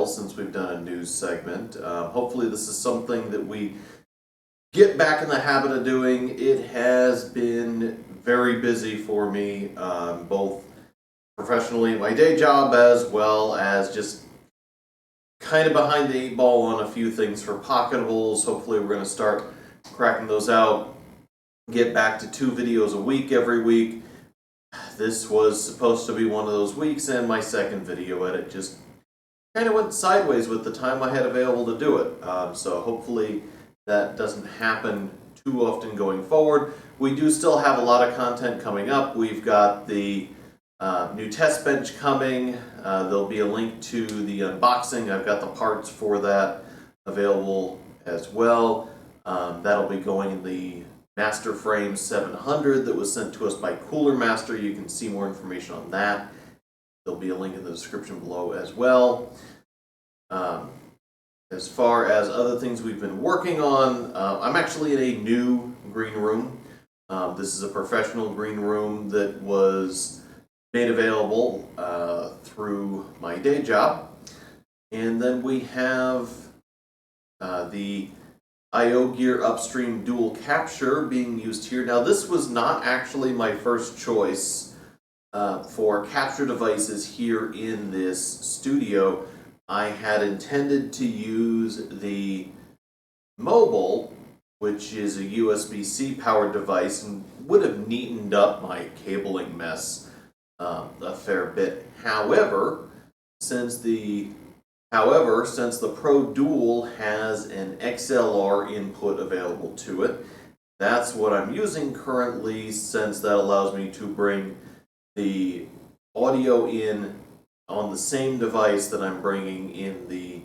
while since we've done a news segment. Hopefully this is something that we get back in the habit of doing. It has been very busy for me, both professionally in my day job as well as just kind of behind the eight ball on a few things for Pocketables. Hopefully we're going to start cracking those out, get back to 2 videos a week every week. This was supposed to be one of those weeks, and my second video edit just kind of went sideways with the time I had available to do it. So hopefully that doesn't happen too often going forward. We do still have a lot of content coming up. We've got the new test bench coming. There'll be a link to the unboxing. I've got the parts for that available as well. That'll be going in the Master Frame 700 that was sent to us by Cooler Master. You can see more information on that. There'll be a link in the description below as well. As far as other things we've been working on, I'm actually in a new green room. This is a professional green room that was made available through my day job. And then we have the I/O Gear Upstream Dual Capture being used here. Now this was not actually my first choice for capture devices here in this studio. I had intended to use the mobile, which is a USB-C powered device, and would have neatened up my cabling mess a fair bit. However, since the Pro Dual has an XLR input available to it, that's what I'm using currently, since that allows me to bring the audio in on the same device that I'm bringing in the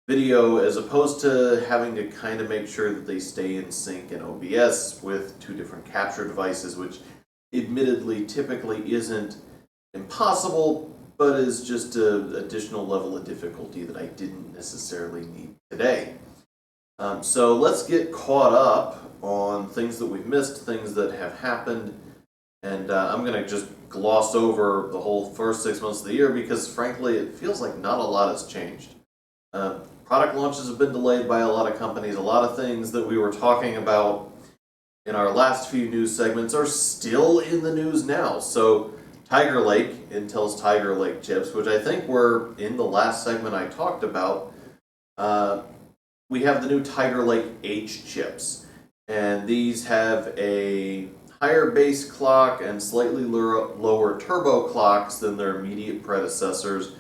video, as opposed to having to kind of make sure that they stay in sync in OBS with 2 different capture devices, which admittedly typically isn't impossible, but is just an additional level of difficulty that I didn't necessarily need today. So let's get caught up on things that we've missed, things that have happened, and I'm going to just gloss over the whole first 6 months of the year because frankly it feels like not a lot has changed. Product launches have been delayed by a lot of companies. A lot of things that we were talking about in our last few news segments are still in the news now. So Tiger Lake, Intel's Tiger Lake chips, which I think were in the last segment I talked about, we have the new Tiger Lake H chips. And these have a higher base clock and slightly lower turbo clocks than their immediate predecessors.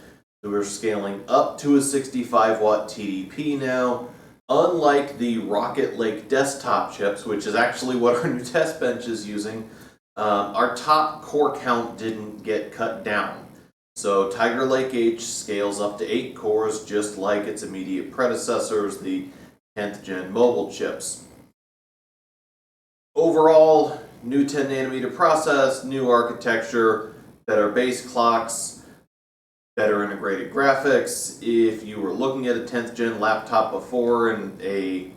So we're scaling up to a 65 watt TDP now. Unlike the Rocket Lake desktop chips, which is actually what our new test bench is using, our top core count didn't get cut down. So Tiger Lake H scales up to 8 cores, just like its immediate predecessors, the 10th gen mobile chips. Overall, new 10 nanometer process, new architecture, better base clocks, better integrated graphics. If you were looking at a 10th gen laptop before and a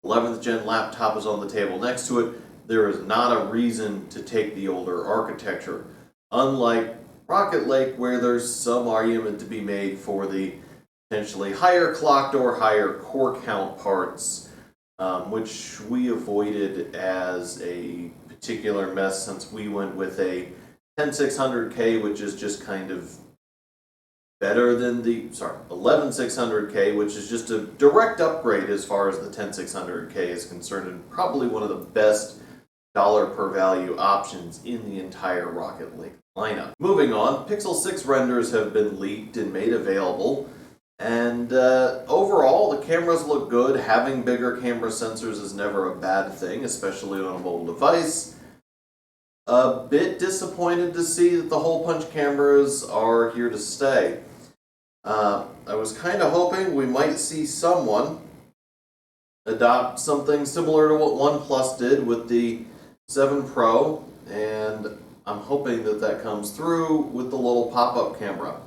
11th gen laptop is on the table next to it, there is not a reason to take the older architecture. Unlike Rocket Lake, where there's some argument to be made for the potentially higher clocked or higher core count parts, which we avoided as a particular mess since we went with a 10600K, which is just kind of better than the 11600K, which is just a direct upgrade as far as the 10600K is concerned, and probably one of the best dollar per value options in the entire Rocket Lake lineup. Moving on, Pixel 6 renders have been leaked and made available, and overall the cameras look good. Having bigger camera sensors is never a bad thing, especially on a mobile device. A bit disappointed to see that the hole punch cameras are here to stay. I was kind of hoping we might see someone adopt something similar to what OnePlus did with the 7 Pro, and I'm hoping that that comes through with the little pop-up camera.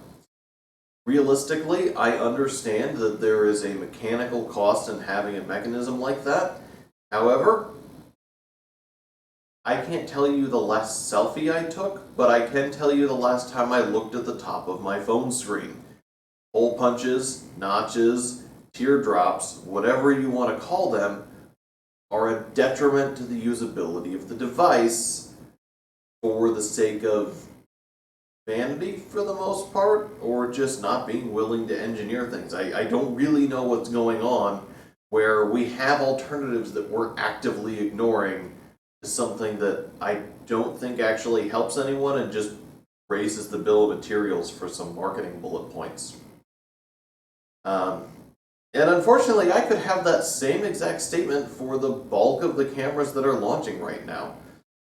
Realistically, I understand that there is a mechanical cost in having a mechanism like that. However, I can't tell you the last selfie I took, but I can tell you the last time I looked at the top of my phone screen. hole punches, notches, teardrops, whatever you want to call them, are a detriment to the usability of the device for the sake of vanity for the most part, or just not being willing to engineer things. I don't really know what's going on where we have alternatives that we're actively ignoring to something that I don't think actually helps anyone and just raises the bill of materials for some marketing bullet points. And unfortunately, I could have that same exact statement for the bulk of the cameras that are launching right now.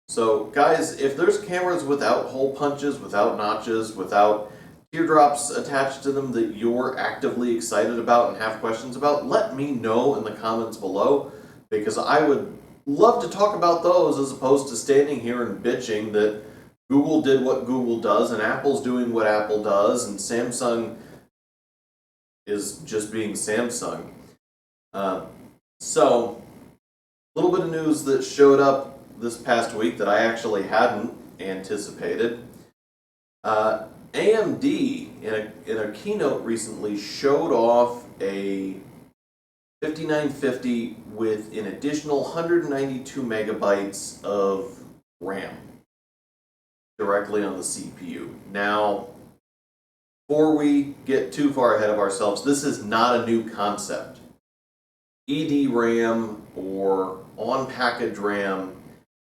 So guys, if there's cameras without hole punches, without notches, without teardrops attached to them that you're actively excited about and have questions about, let me know in the comments below, because I would love to talk about those as opposed to standing here and bitching that Google did what Google does and Apple's doing what Apple does and Samsung is just being Samsung. So, a little bit of news that showed up this past week that I actually hadn't anticipated. AMD, in a keynote recently, showed off a 5950 with an additional 192 megabytes of RAM directly on the CPU. Now, before we get too far ahead of ourselves, this is not a new concept. EDRAM or on-package RAM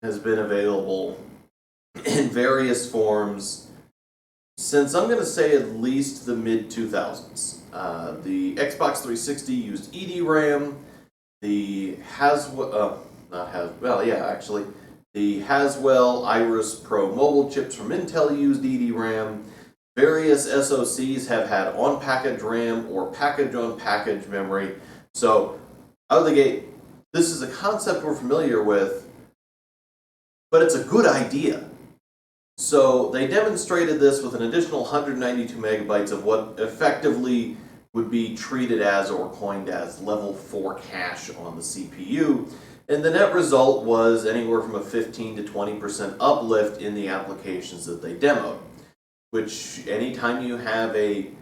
has been available in various forms since, I'm going to say, at least the mid-2000s. The Xbox 360 used EDRAM, the the Haswell Iris Pro mobile chips from Intel used EDRAM. Various SoCs have had on-package RAM or package-on-package memory. So, out of the gate, this is a concept we're familiar with, but it's a good idea. So, they demonstrated this with an additional 192 megabytes of what effectively would be treated as or coined as level 4 cache on the CPU. And the net result was anywhere from a 15 to 20% uplift in the applications that they demoed. Which, anytime you have a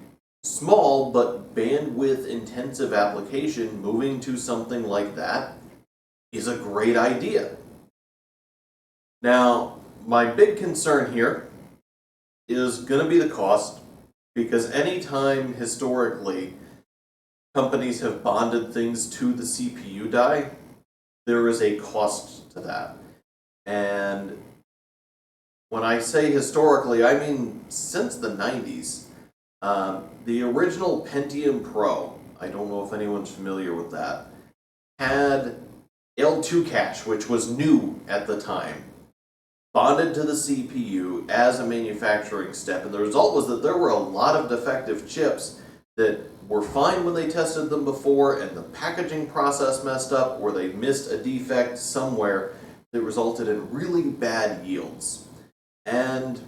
small but bandwidth intensive application, moving to something like that is a great idea. Now, my big concern here is going to be the cost, because anytime historically companies have bonded things to the CPU die, there is a cost to that. And when I say historically, I mean since the 90s. The original Pentium Pro, I don't know if anyone's familiar with that, had L2 cache, which was new at the time, bonded to the CPU as a manufacturing step. And the result was that there were a lot of defective chips that were fine when they tested them before, and the packaging process messed up, or they missed a defect somewhere that resulted in really bad yields. And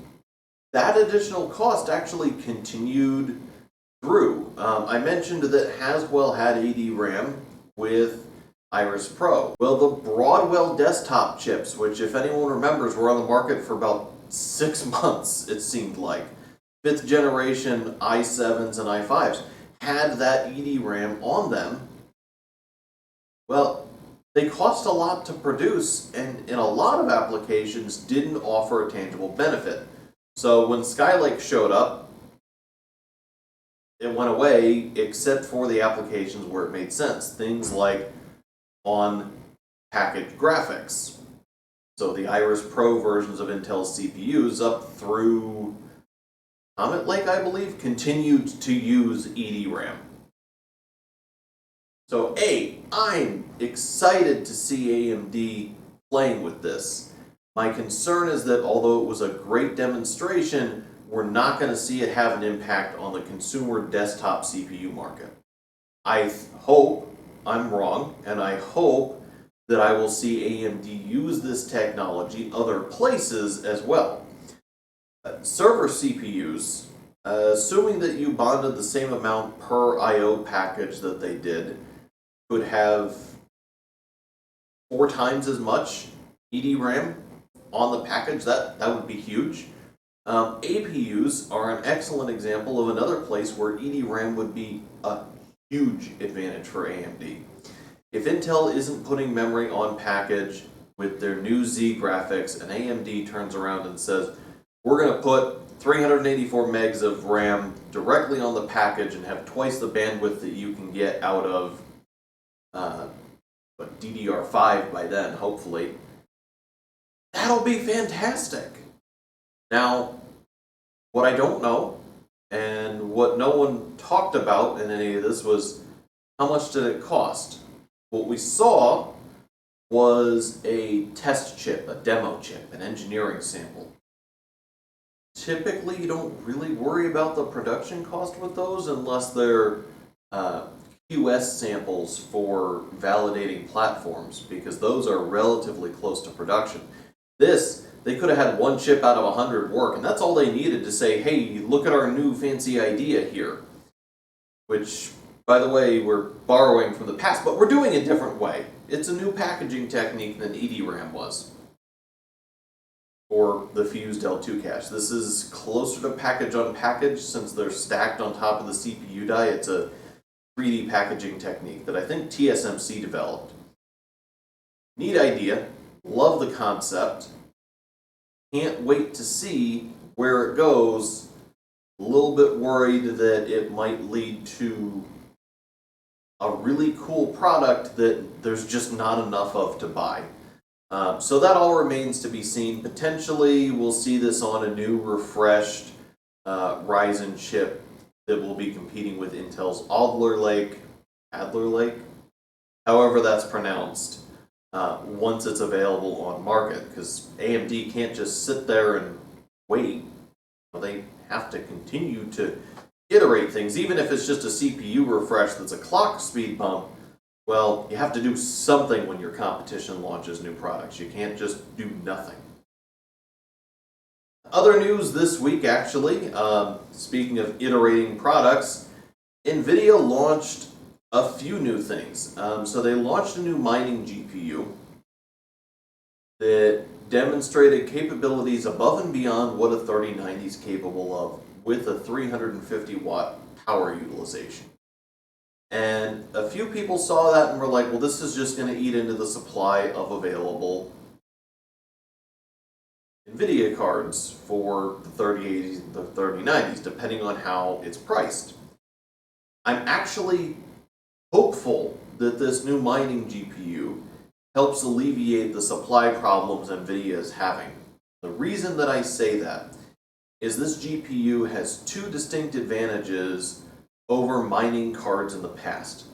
that additional cost actually continued through. I mentioned that Haswell had EDRAM with Iris Pro. Well, the Broadwell desktop chips, which if anyone remembers were on the market for about 6 months, it seemed like, 5th generation i7s and i5s, had that EDRAM on them. Well, they cost a lot to produce, and in a lot of applications didn't offer a tangible benefit. So when Skylake showed up, it went away except for the applications where it made sense. Things like on-package graphics. So the Iris Pro versions of Intel's CPUs up through Comet Lake, I believe, continued to use EDRAM. So I'm excited to see AMD playing with this. My concern is that although it was a great demonstration, we're not going to see it have an impact on the consumer desktop CPU market. I hope I'm wrong, and I hope that I will see AMD use this technology other places as well. Server CPUs, assuming that you bonded the same amount per I/O package that they did, could have 4 times as much EDRAM on the package. That would be huge. APUs are an excellent example of another place where EDRAM would be a huge advantage for AMD. If Intel isn't putting memory on package with their new Z graphics, and AMD turns around and says, we're going to put 384 megs of RAM directly on the package and have twice the bandwidth that you can get out of DDR5 by then, hopefully, that'll be fantastic. Now, what I don't know, and what no one talked about in any of this, was how much did it cost? What we saw was a test chip, a demo chip, an engineering sample. Typically, you don't really worry about the production cost with those unless they're QS samples for validating platforms, because those are relatively close to production. This, they could have had one chip out of 100 work, and that's all they needed to say, hey, look at our new fancy idea here. Which, by the way, we're borrowing from the past, but we're doing it a different way. It's a new packaging technique than EDRAM was, or the fused L2 cache. This is closer to package on package since they're stacked on top of the CPU die. It's a 3D packaging technique that I think TSMC developed. Neat idea, love the concept, can't wait to see where it goes. A little bit worried that it might lead to a really cool product that there's just not enough of to buy. So that all remains to be seen. Potentially we'll see this on a new refreshed Ryzen chip that will be competing with Intel's Adler Lake, however that's pronounced, once it's available on market, because AMD can't just sit there and wait. Well, they have to continue to iterate things, even if it's just a CPU refresh that's a clock speed bump. Well, you have to do something when your competition launches new products. You can't just do nothing. Other news this week, actually, speaking of iterating products, NVIDIA launched a few new things. So they launched a new mining GPU that demonstrated capabilities above and beyond what a 3090 is capable of with a 350 watt power utilization. And a few people saw that and were like, well, this is just going to eat into the supply of available NVIDIA cards for the 3080s and the 3090s, depending on how it's priced. I'm actually hopeful that this new mining GPU helps alleviate the supply problems NVIDIA is having. The reason that I say that is this GPU has two distinct advantages over mining cards in the past,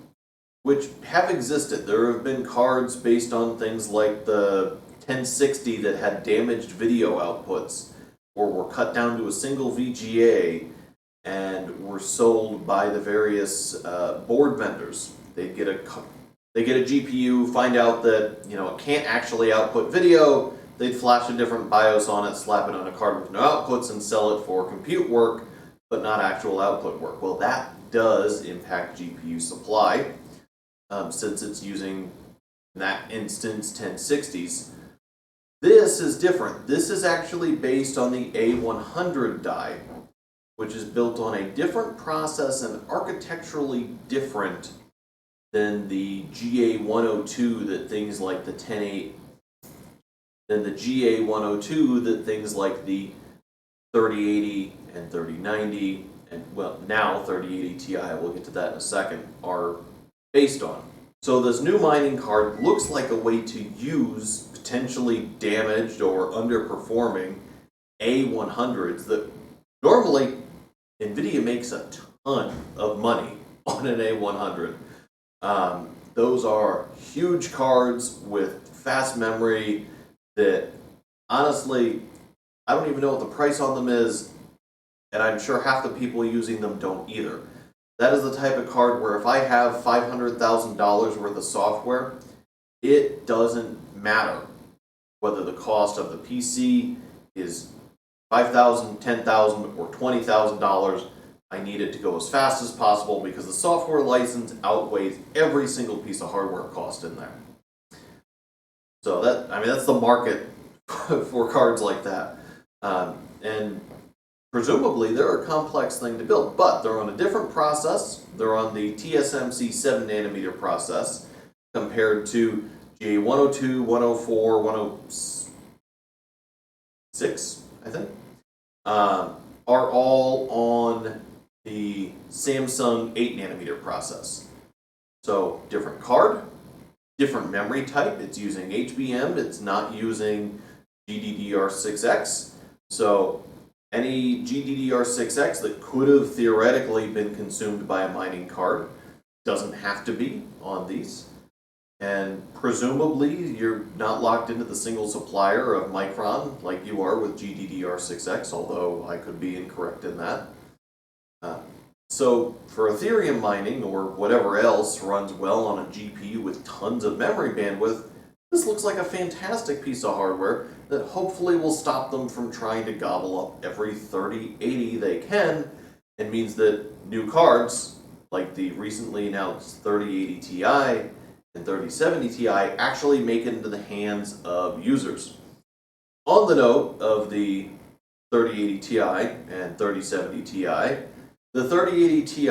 which have existed. There have been cards based on things like the 1060 that had damaged video outputs or were cut down to a single VGA and were sold by the various board vendors. They get a GPU, find out that it can't actually output video. They'd flash a different BIOS on it, slap it on a card with no outputs, and sell it for compute work, but not actual output work. Well, that does impact GPU supply, since it's using, in that instance, 1060s. This is different. This is actually based on the A100 die, which is built on a different process and architecturally different than the GA102 that things like the 1080, than the GA102 that things like the 3080 and 3090 and, well, now 3080 Ti, we'll get to that in a second, are based on. So this new mining card looks like a way to use potentially damaged or underperforming A100s that normally NVIDIA makes a ton of money on an A100. Those are huge cards with fast memory that, honestly, I don't even know what the price on them is, and I'm sure half the people using them don't either. That is the type of card where if I have $500,000 worth of software, it doesn't matter whether the cost of the PC is $5,000, $10,000, or $20,000. I need it to go as fast as possible because the software license outweighs every single piece of hardware cost in there. So that's the market for cards like that. And presumably they're a complex thing to build, but they're on a different process. They're on the TSMC 7 nanometer process compared to GA102, 104, 106, I think, are all on the Samsung 8 nanometer process. So different card, different memory type. It's using HBM, it's not using GDDR6X. So any GDDR6X that could have theoretically been consumed by a mining card doesn't have to be on these. And presumably you're not locked into the single supplier of Micron like you are with GDDR6X, although I could be incorrect in that. So for Ethereum mining or whatever else runs well on a GPU with tons of memory bandwidth, this looks like a fantastic piece of hardware that hopefully will stop them from trying to gobble up every 3080 they can, and means that new cards like the recently announced 3080 Ti and 3070 Ti actually make it into the hands of users. On the note of the 3080 Ti and 3070 Ti, the 3080 Ti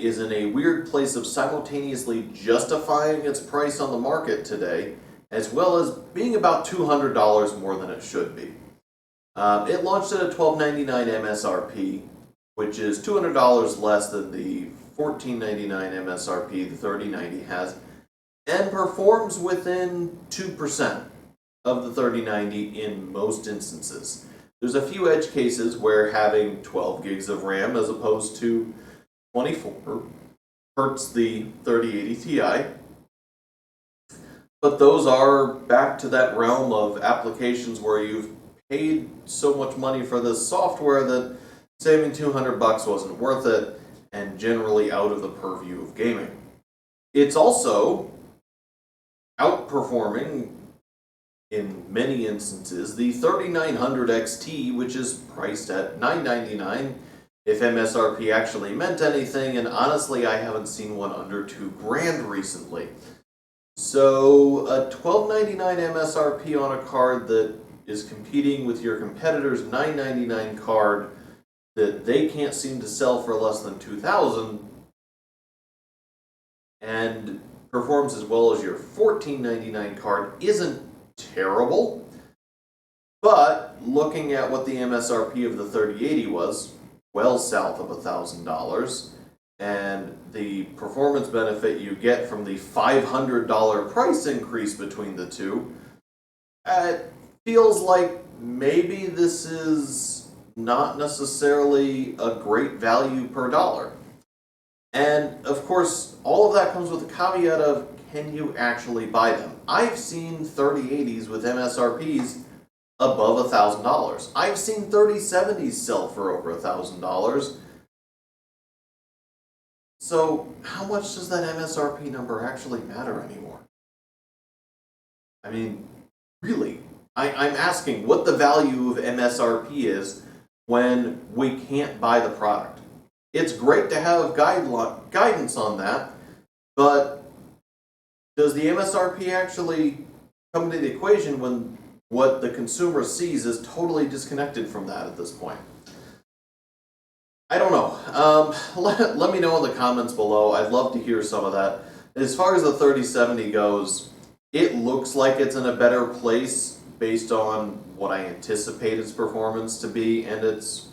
is in a weird place of simultaneously justifying its price on the market today, as well as being about $200 more than it should be. It launched at a $1299 MSRP, which is $200 less than the $1499 MSRP the 3090 has, and performs within 2% of the 3090 in most instances. There's a few edge cases where having 12 gigs of RAM as opposed to 24 hurts the 3080 Ti, but those are back to that realm of applications where you've paid so much money for this software that saving $200 wasn't worth it, and generally out of the purview of gaming. It's also outperforming, in many instances, the 3900 XT, which is priced at $999 if MSRP actually meant anything, and honestly I haven't seen one under $2,000 recently. So a $1299 MSRP on a card that is competing with your competitor's $999 card that they can't seem to sell for less than $2,000 and performs as well as your $1499 card isn't terrible, but looking at what the MSRP of the 3080 was, well south of $1,000, and the performance benefit you get from the $500 price increase between the two, it feels like maybe this is not necessarily a great value per dollar. And of course, all of that comes with the caveat of, can you actually buy them? I've seen 3080s with MSRPs above $1,000. I've seen 3070s sell for over $1,000. So how much does that MSRP number actually matter anymore? I mean, really, I'm asking what the value of MSRP is when we can't buy the product. It's great to have guidance on that, but does the MSRP actually come into the equation when what the consumer sees is totally disconnected from that at this point? I don't know. Let me know in the comments below. I'd love to hear some of that. As far as the 3070 goes, it looks like it's in a better place based on what I anticipate its performance to be and its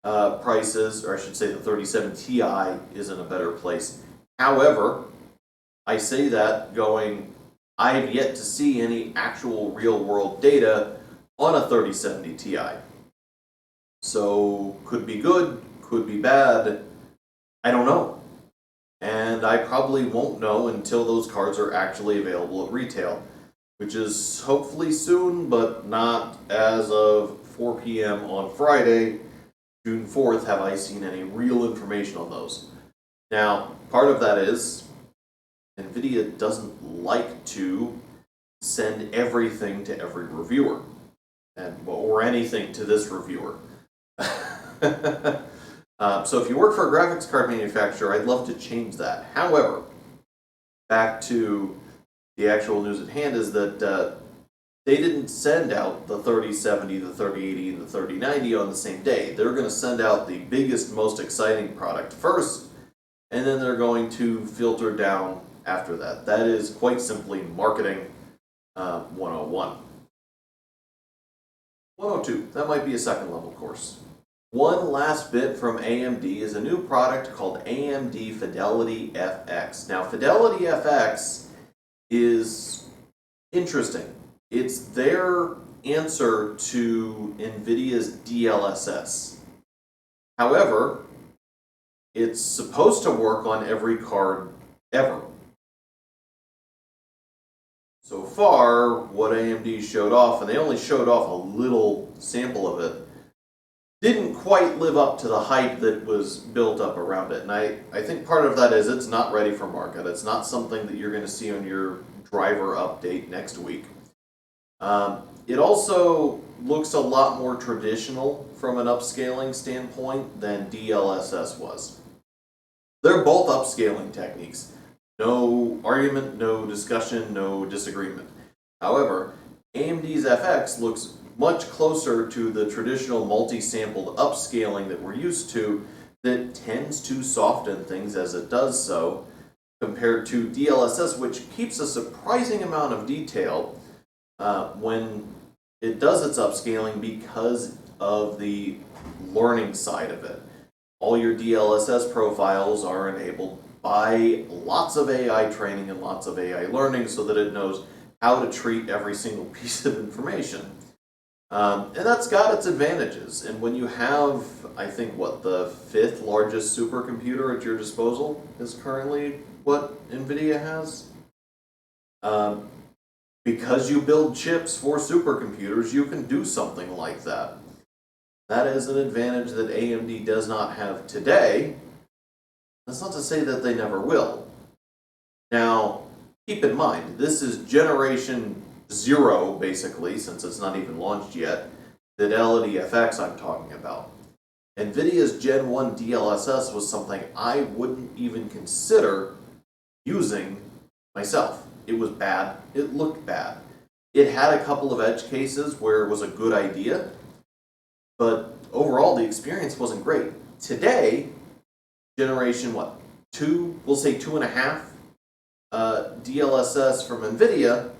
prices, or I should say the 3070 Ti is in a better place. However, I say that going, I've yet to see any actual real-world data on a 3070 Ti. So, could be good, could be bad, I don't know. And I probably won't know until those cards are actually available at retail, which is hopefully soon, but not as of 4 p.m. on Friday, June 4th, have I seen any real information on those. Now, part of that is NVIDIA doesn't like to send everything to every reviewer, or anything to this reviewer. So if you work for a graphics card manufacturer, I'd love to change that. However, back to the actual news at hand is that they didn't send out the 3070, the 3080, and the 3090 on the same day. They're going to send out the biggest, most exciting product first, and then they're going to filter down after that. That is quite simply marketing 101. 102, that might be a second level course. One last bit from AMD is a new product called AMD Fidelity FX. Now, Fidelity FX is interesting. It's their answer to NVIDIA's DLSS. However, it's supposed to work on every card ever. So far, what AMD showed off, and they only showed off a little sample of it, didn't quite live up to the hype that was built up around it. And I think part of that is it's not ready for market. It's not something that you're going to see on your driver update next week. It also looks a lot more traditional from an upscaling standpoint than DLSS was. They're both upscaling techniques. No argument, no discussion, no disagreement. However, AMD's FX looks much closer to the traditional multi-sampled upscaling that we're used to that tends to soften things as it does so, compared to DLSS, which keeps a surprising amount of detail when it does its upscaling because of the learning side of it. All your DLSS profiles are enabled by lots of AI training and lots of AI learning so that it knows how to treat every single piece of information. And that's got its advantages. And when you have, I think, the 5th largest supercomputer at your disposal is currently what NVIDIA has. Because you build chips for supercomputers, you can do something like that. That is an advantage that AMD does not have today. That's not to say that they never will. Now, keep in mind, this is generation 0, basically, since it's not even launched yet, Fidelity FX I'm talking about. NVIDIA's Gen 1 DLSS was something I wouldn't even consider using myself. It was bad. It looked bad. It had a couple of edge cases where it was a good idea, but overall the experience wasn't great. Today, generation 2, we'll say 2.5 DLSS from NVIDIA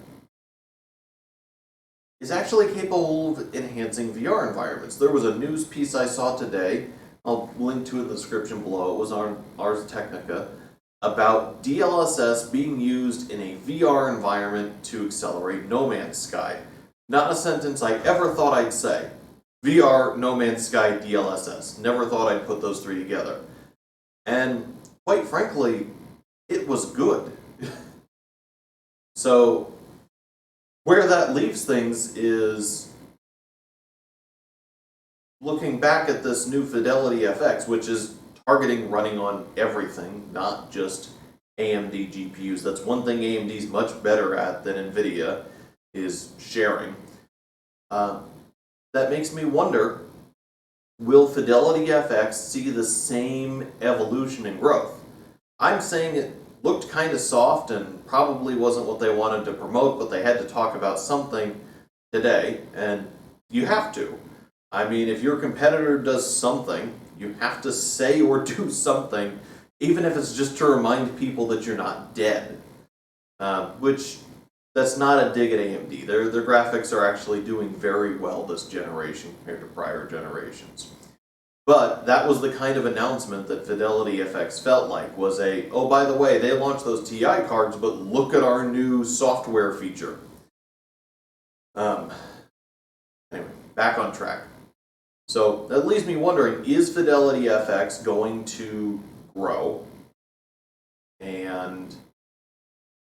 is actually capable of enhancing VR environments. There was a news piece I saw today, I'll link to it in the description below, it was on Ars Technica, about DLSS being used in a VR environment to accelerate No Man's Sky. Not a sentence I ever thought I'd say. VR, No Man's Sky, DLSS. Never thought I'd put those three together. And quite frankly, it was good. So, where that leaves things is looking back at this new Fidelity FX, which is targeting running on everything, not just AMD GPUs. That's one thing AMD's much better at than NVIDIA, is sharing. That makes me wonder, will Fidelity FX see the same evolution and growth? I'm saying it looked kind of soft and probably wasn't what they wanted to promote, but they had to talk about something today, and you have to. I mean, if your competitor does something, you have to say or do something, even if it's just to remind people that you're not dead. Which, that's not a dig at AMD. Their graphics are actually doing very well this generation compared to prior generations. But that was the kind of announcement that Fidelity FX felt like, was oh, by the way, they launched those TI cards, but look at our new software feature. Anyway, back on track. So that leaves me wondering, is Fidelity FX going to grow? And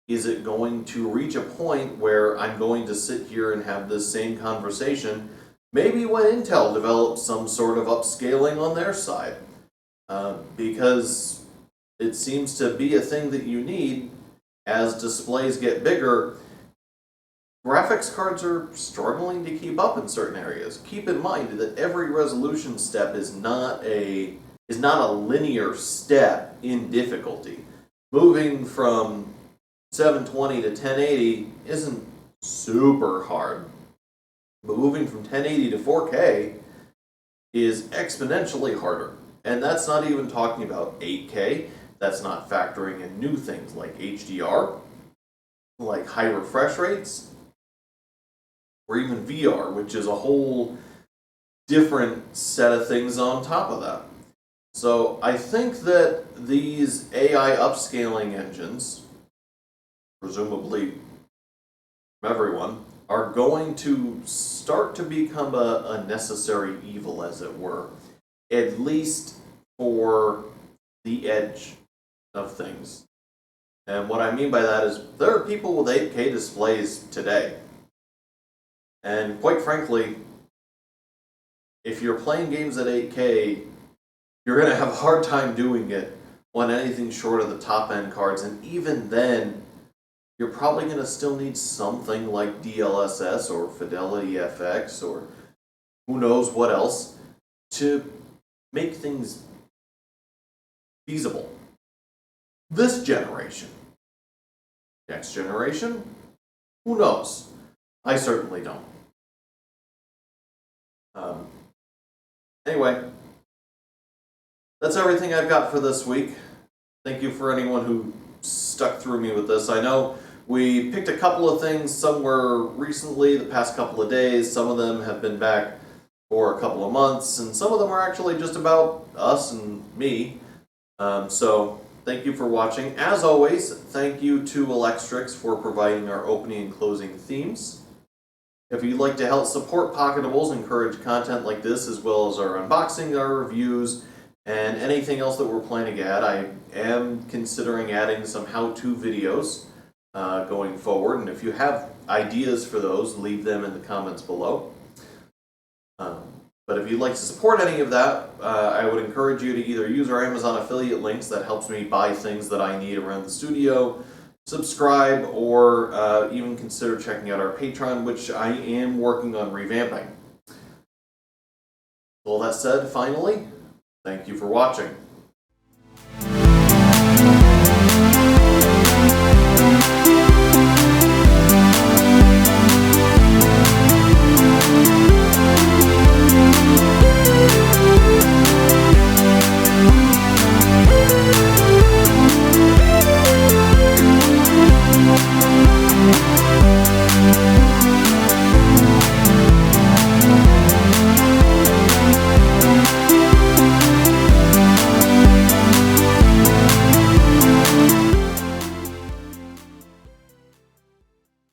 is it going to reach a point where I'm going to sit here and have this same conversation, maybe when Intel develops some sort of upscaling on their side? Because it seems to be a thing that you need as displays get bigger. Graphics cards are struggling to keep up in certain areas. Keep in mind that every resolution step is not a linear step in difficulty. Moving from 720 to 1080 isn't super hard. But moving from 1080 to 4K is exponentially harder. And that's not even talking about 8K. That's not factoring in new things like HDR, like high refresh rates, or even VR, which is a whole different set of things on top of that. So I think that these AI upscaling engines, presumably from everyone, are going to start to become a necessary evil, as it were, at least for the edge of things. And what I mean by that is there are people with 8K displays today. And quite frankly, if you're playing games at 8K, you're going to have a hard time doing it on anything short of the top end cards. And even then, you're probably going to still need something like DLSS or Fidelity FX or who knows what else to make things feasible. This generation. Next generation? Who knows? I certainly don't. Anyway, that's everything I've got for this week. Thank you for anyone who stuck through me with this. I know we picked a couple of things somewhere recently, the past couple of days. Some of them have been back for a couple of months, and some of them are actually just about us and me. So thank you for watching. As always, thank you to Electrix for providing our opening and closing themes. If you'd like to help support Pocketables, encourage content like this, as well as our unboxing, our reviews, and anything else that we're planning to add, I am considering adding some how-to videos going forward. And if you have ideas for those, leave them in the comments below. But if you'd like to support any of that, I would encourage you to either use our Amazon affiliate links, that helps me buy things that I need around the studio, subscribe, or even consider checking out our Patreon, which I am working on revamping. All that said, finally, thank you for watching.